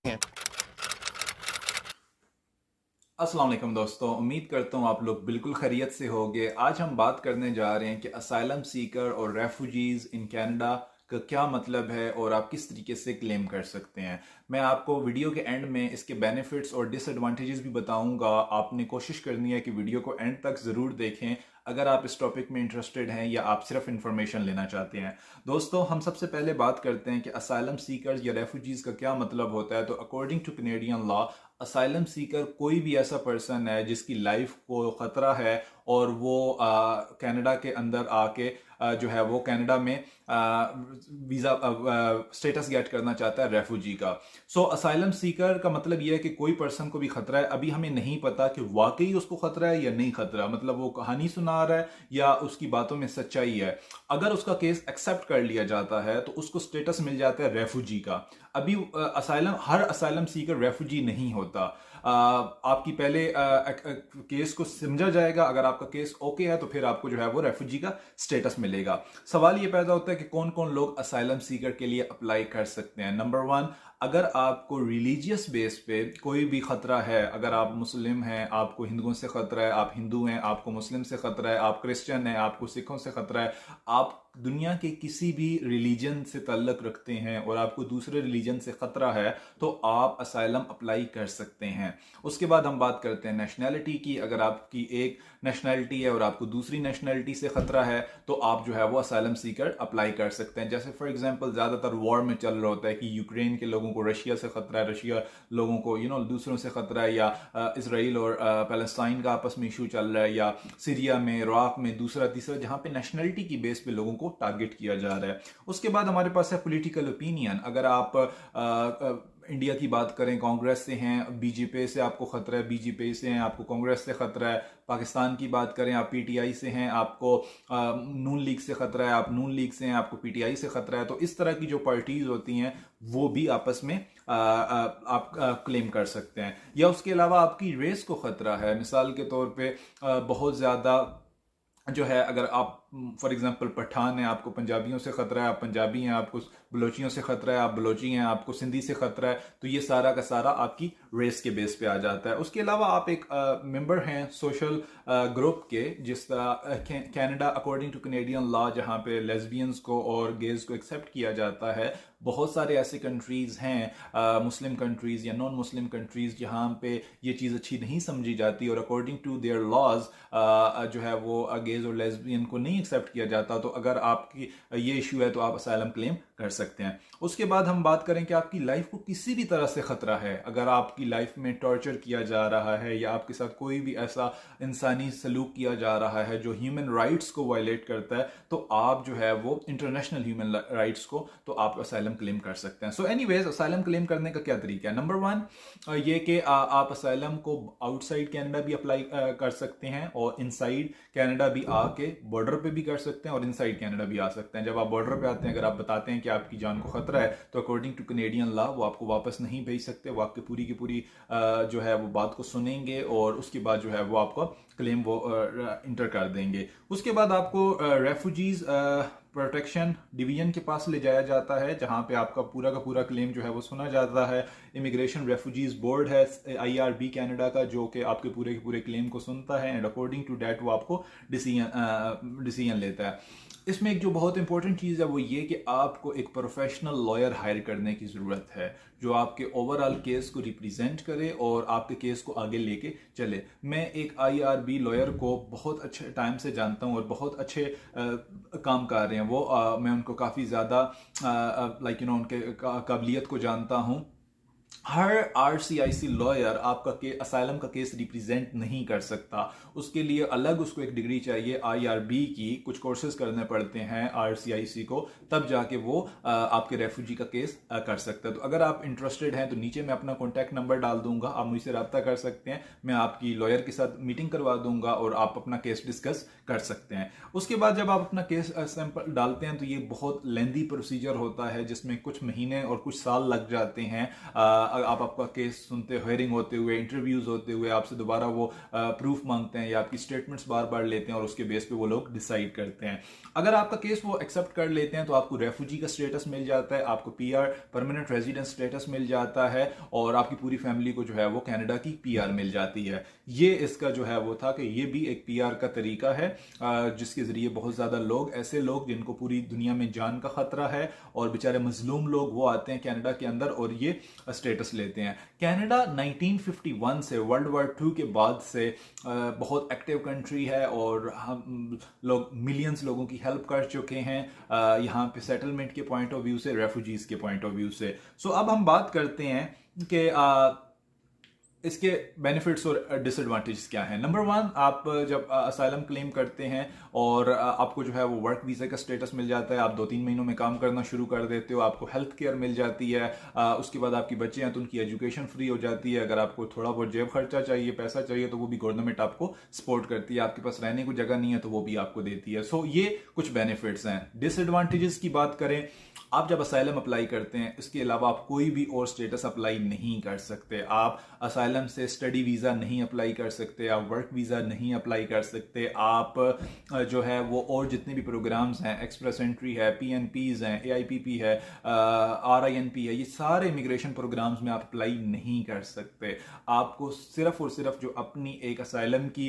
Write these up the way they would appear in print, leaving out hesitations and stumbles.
हैं। अस्सलाम वालेकुम दोस्तों, उम्मीद करता हूँ आप लोग बिल्कुल खैरियत से होंगे। आज हम बात करने जा रहे हैं कि असाइलम सीकर और रेफ्यूजीज इन कनाडा का क्या मतलब है और आप किस तरीके से क्लेम कर सकते हैं। मैं आपको वीडियो के एंड में इसके बेनिफिट्स और डिसएडवांटेजेस भी बताऊंगा। आपने कोशिश करनी है कि वीडियो को एंड तक ज़रूर देखें अगर आप इस टॉपिक में इंटरेस्टेड हैं या आप सिर्फ इंफॉर्मेशन लेना चाहते हैं। दोस्तों, हम सबसे पहले बात करते हैं कि असाइलम सीकर्स या रेफ्यूजीज का क्या मतलब होता है। तो according two Canadian law, asylum Sikar कोई भी ऐसा पर्सन है जिसकी लाइफ को ख़तरा है और वो कनाडा के अंदर आके जो है वो कनाडा में वीज़ा स्टेटस गेट करना चाहता है रेफ्यूजी का। सो असाइलम सीकर का मतलब यह है कि कोई पर्सन को भी खतरा है। अभी हमें नहीं पता कि वाकई उसको खतरा है या नहीं खतरा, मतलब वो कहानी सुना रहा है या उसकी बातों में सच्चाई है। अगर उसका केस एक्सेप्ट कर लिया जाता है तो उसको स्टेटस मिल जाता है रेफ्यूजी का। अभी असाइलम हर असाइलम सीकर रेफ्यूजी नहीं होता। आपकी पहले केस को समझा जाएगा। अगर आपका केस ओके है तो फिर आपको जो है वो रेफ्यूजी का स्टेटस मिलेगा। सवाल ये पैदा होता है कि कौन कौन लोग असाइलम सीकर के लिए अप्लाई कर सकते हैं। नंबर वन, अगर आपको रिलीजियस बेस पे कोई भी खतरा है, अगर आप मुस्लिम हैं, आपको हिंदुओं से खतरा है, आप हिंदू हैं, आपको मुस्लिम से खतरा है, आप क्रिश्चियन हैं, आपको सिखों से खतरा है, आप दुनिया के किसी भी रिलीजन से ताल्लुक रखते हैं और आपको दूसरे रिलीजन से खतरा है, तो आप असाइलम अप्लाई कर सकते हैं। उसके बाद हम बात करते हैं नेशनैलिटी की। अगर आपकी एक नेशनैलिटी है और आपको दूसरी नेशनैलिटी से खतरा है तो आप जो है वो असाइलम सीकर अप्लाई कर सकते हैं। जैसे फॉर एग्जांपल ज़्यादातर वॉर में चल रहा होता है कि यूक्रेन के लोगों को रशिया से खतरा है, रशिया लोगों को दूसरों से खतरा है, या इसराइल और पैलेस्टाइन का आपस में इशू चल रहा है, या सीरिया में, इराक में दूसरा तीसरा, जहां पे नेशनलिटी की बेस पे लोगों को टारगेट किया जा रहा है। उसके बाद हमारे पास है पॉलिटिकल ओपिनियन। अगर आप इंडिया की बात करें, कांग्रेस से हैं, बीजेपी से आपको खतरा है, बीजेपी से हैं, आपको कांग्रेस से खतरा है। पाकिस्तान की बात करें, आप पीटीआई से हैं, आपको नून लीग से खतरा है, आप नून लीग से हैं, आपको पीटीआई से खतरा है। तो इस तरह की जो पार्टीज होती हैं वो भी आपस में आप क्लेम कर सकते हैं। या उसके अलावा आपकी रेस को खतरा है, मिसाल के तौर पे बहुत ज़्यादा जो है, अगर आप फॉर एग्जांपल पठान है, आपको पंजाबियों से खतरा है, आप पंजाबी हैं, आपको बलोचियों से खतरा है, आप बलोची हैं, आपको सिंधी से खतरा है, तो ये सारा का सारा आपकी रेस के बेस पे आ जाता है। उसके अलावा आप एक मेंबर हैं सोशल ग्रुप के, जिस तरह Canada according two Canadian law जहाँ पे लेस्बियंस को और गेज को एक्सेप्ट किया जाता है, बहुत सारे ऐसे कंट्रीज हैं, मुस्लिम कंट्रीज या नॉन मुस्लिम कंट्रीज, जहाँ पे ये चीज़ अच्छी नहीं समझी जाती और अकॉर्डिंग टू देयर लॉज जो है वो गेज और लेस्बियन को नहीं एक्सेप्ट किया जाता। तो अगर आपकी ये इशू है तो आप असाइलम क्लेम कर सकते हैं। उसके बाद हम बात करें कि आपकी लाइफ को किसी भी तरह से खतरा है, अगर आपकी लाइफ में टॉर्चर किया जा रहा है या आपके साथ कोई भी ऐसा इंसानी सलूक किया जा रहा है जो ह्यूमन राइट्स को वायलेट करता है, तो आप जो है वो इंटरनेशनल ह्यूमन राइट्स को, तो आप असाइलम क्लेम कर सकते हैं। सो एनीवेज, असाइलम क्लेम करने का क्या तरीका है। नंबर वन ये कि आप असाइलम को आउटसाइड कनाडा भी अप्लाई कर सकते हैं और इनसाइड कनाडा भी आके बॉर्डर पे भी कर सकते हैं और इनसाइड कनाडा भी आ सकते हैं। जब आप बॉर्डर पे आते हैं, अगर आप बताते हैं कि आपकी जान को खतरा है, तो अकॉर्डिंग टू कैनेडियन लॉ वो आपको वापस नहीं भेज सकते। वो आपकी पूरी की पूरी जो है वो बात को सुनेंगे और उसके बाद जो है वो आपका क्लेम वो इंटर कर देंगे। उसके बाद आपको रेफ्यूजीज प्रोटेक्शन डिवीजन के पास ले जाया जाता है, जहां पे आपका पूरा का पूरा क्लेम जो है वो सुना जाता है। इमिग्रेशन रेफ्यूजीज बोर्ड है आईआरबी कनाडा का, जो कि आपके पूरे के पूरे क्लेम को सुनता है एंड अकॉर्डिंग टू डैट वो आपको डिसीजन लेता है। इसमें एक जो बहुत इंपॉर्टेंट चीज़ है वो ये कि आपको एक प्रोफेशनल लॉयर हायर करने की ज़रूरत है, जो आपके ओवरऑल केस को रिप्रेजेंट करे और आपके केस को आगे लेके चले। मैं एक आईआरबी लॉयर को बहुत अच्छे टाइम से जानता हूँ और बहुत अच्छे काम कर रहे हैं वो। मैं उनको काफ़ी ज़्यादा उनके काबिलियत को जानता हूँ। हर आरसीआईसी लॉयर आपका असाइलम का केस रिप्रेजेंट नहीं कर सकता। उसके लिए अलग उसको एक डिग्री चाहिए आईआरबी की, कुछ कोर्सेज करने पड़ते हैं आरसीआईसी को, तब जाके वो आपके रेफ्यूजी का केस कर सकता है। तो अगर आप इंटरेस्टेड हैं तो नीचे मैं अपना कॉन्टैक्ट नंबर डाल दूंगा, आप मुझसे रब्ता कर सकते हैं। मैं आपकी लॉयर के साथ मीटिंग करवा दूंगा और आप अपना केस डिस्कस कर सकते हैं। उसके बाद जब आप अपना केस सैंपल डालते हैं तो ये बहुत लेंदी प्रोसीजर होता है, जिसमें कुछ महीने और कुछ साल लग जाते हैं आप आपका केस सुनते, हेयरिंग होते हुए, इंटरव्यूज होते हुए आपसे दोबारा वो प्रूफ मांगते हैं या आपकी स्टेटमेंट्स बार बार लेते हैं और उसके बेस पे वो लोग डिसाइड करते हैं। अगर आपका केस वो एक्सेप्ट कर लेते हैं तो आपको रेफ्यूजी का स्टेटस मिल जाता है, आपको पीआर परमानेंट रेजिडेंट स्टेटस मिल जाता है और आपकी पूरी फैमिली को जो है वो कनाडा की पीआर मिल जाती है। ये इसका जो है वो था कि ये भी एक पीआर का तरीका है जिसके जरिए बहुत ज्यादा लोग, ऐसे लोग जिनको पूरी दुनिया में जान का खतरा है और बेचारे मजलूम लोग, वो आते हैं कनाडा के अंदर और ये स्टेटस लेते हैं। कनाडा 1951 से वर्ल्ड वॉर II के बाद से बहुत एक्टिव कंट्री है और हम लोग मिलियंस लोगों की हेल्प कर चुके हैं यहाँ पे सेटलमेंट के पॉइंट ऑफ व्यू से, रेफ्यूजीज के पॉइंट ऑफ व्यू से। सो अब हम बात करते हैं कि इसके बेनिफिट्स और डिसएडवांटेजेस क्या हैं। नंबर 1, आप जब असाइलम क्लेम करते हैं और आपको जो है वो वर्क वीज़ा का स्टेटस मिल जाता है, आप 2-3 महीनों में काम करना शुरू कर देते हो, आपको हेल्थ केयर मिल जाती है, उसके बाद आपकी बच्चे हैं तो उनकी एजुकेशन फ्री हो जाती है। अगर आपको थोड़ा बहुत जेब खर्चा चाहिए, पैसा चाहिए, तो वो भी गवर्नमेंट आपको सपोर्ट करती है। आपके पास रहने को जगह नहीं है तो वो भी आपको देती है। सो ये कुछ बेनिफिट्स हैं। डिसएडवांटेजेस की बात करें, आप जब असाइलम अप्लाई करते हैं इसके अलावा आप कोई भी और स्टेटस अप्लाई नहीं कर सकते। आप असाइलम से स्टडी वीज़ा नहीं अप्लाई कर सकते, आप वर्क वीज़ा नहीं अप्लाई कर सकते, आप जो है वो और जितने भी प्रोग्राम्स हैं, एक्सप्रेस एंट्री है, PNPs हैं, AIPP है, RINP है, ये सारे इमिग्रेशन प्रोग्राम्स में आप अप्लाई नहीं कर सकते। आपको सिर्फ और सिर्फ जो अपनी एक असाइलम की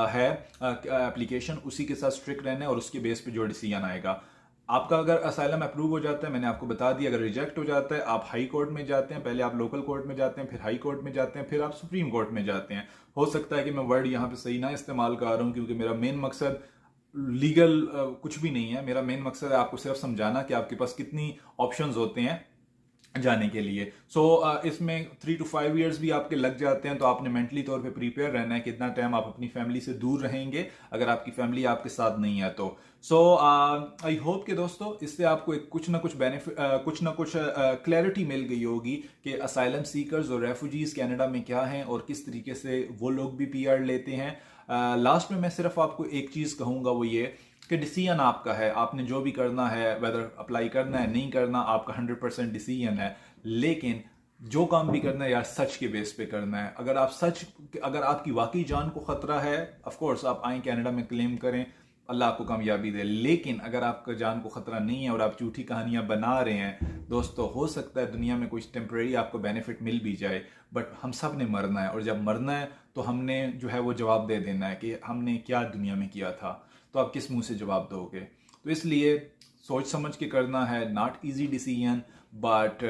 है एप्लीकेशन, उसी के साथ स्ट्रिक्ट रहना है और उसके बेस पे जो डिसीजन आएगा। आपका अगर असाइलम अप्रूव हो जाता है, मैंने आपको बता दिया, अगर रिजेक्ट हो जाता है आप हाई कोर्ट में जाते हैं, पहले आप लोकल कोर्ट में जाते हैं, फिर हाई कोर्ट में जाते हैं, फिर आप सुप्रीम कोर्ट में जाते हैं। हो सकता है कि मैं वर्ड यहाँ पे सही ना इस्तेमाल कर रहा हूँ क्योंकि मेरा मेन मकसद लीगल कुछ भी नहीं है। मेरा मेन मकसद है आपको सिर्फ समझाना कि आपके पास कितनी ऑप्शंस होते हैं जाने के लिए। इसमें 3 to 5 years भी आपके लग जाते हैं, तो आपने मेंटली तौर पे प्रिपेयर रहना है कितना टाइम आप अपनी फैमिली से दूर रहेंगे अगर आपकी फैमिली आपके साथ नहीं है तो। आई होप कि दोस्तों इससे आपको एक कुछ ना कुछ बेनिफिट, कुछ ना कुछ क्लैरिटी मिल गई होगी कि असाइलम सीकर्स और रेफ्यूजीज कनाडा में क्या हैं और किस तरीके से वो लोग भी पीआर लेते हैं। लास्ट में मैं सिर्फ आपको एक चीज कहूंगा, वो ये कि डिसीजन आपका है, आपने जो भी करना है, वेदर अप्लाई करना है नहीं करना, आपका 100% डिसीजन है। लेकिन जो काम भी करना है यार सच के बेस पे करना है। अगर आपकी वाकई जान को खतरा है, ऑफ कोर्स आप आए कनाडा में क्लेम करें, अल्लाह आपको कामयाबी दे। लेकिन अगर आपका जान को खतरा नहीं है और आप झूठी कहानियां बना रहे हैं, दोस्तों हो सकता है दुनिया में कुछ टेम्परेरी आपको बेनिफिट मिल भी जाए, बट हम सब ने मरना है और जब मरना है तो हमने जो है वो जवाब दे देना है कि हमने क्या दुनिया में किया था। तो आप किस मुंह से जवाब दोगे? तो इसलिए सोच समझ के करना है। नॉट इजी डिसीजन, बट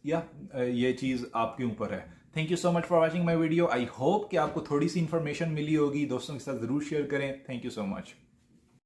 ये चीज़ आपके ऊपर है। Thank you so much for watching my video. I hope कि आपको थोड़ी सी इंफॉर्मेशन मिली होगी। दोस्तों के साथ ज़रूर शेयर करें। Thank you so much.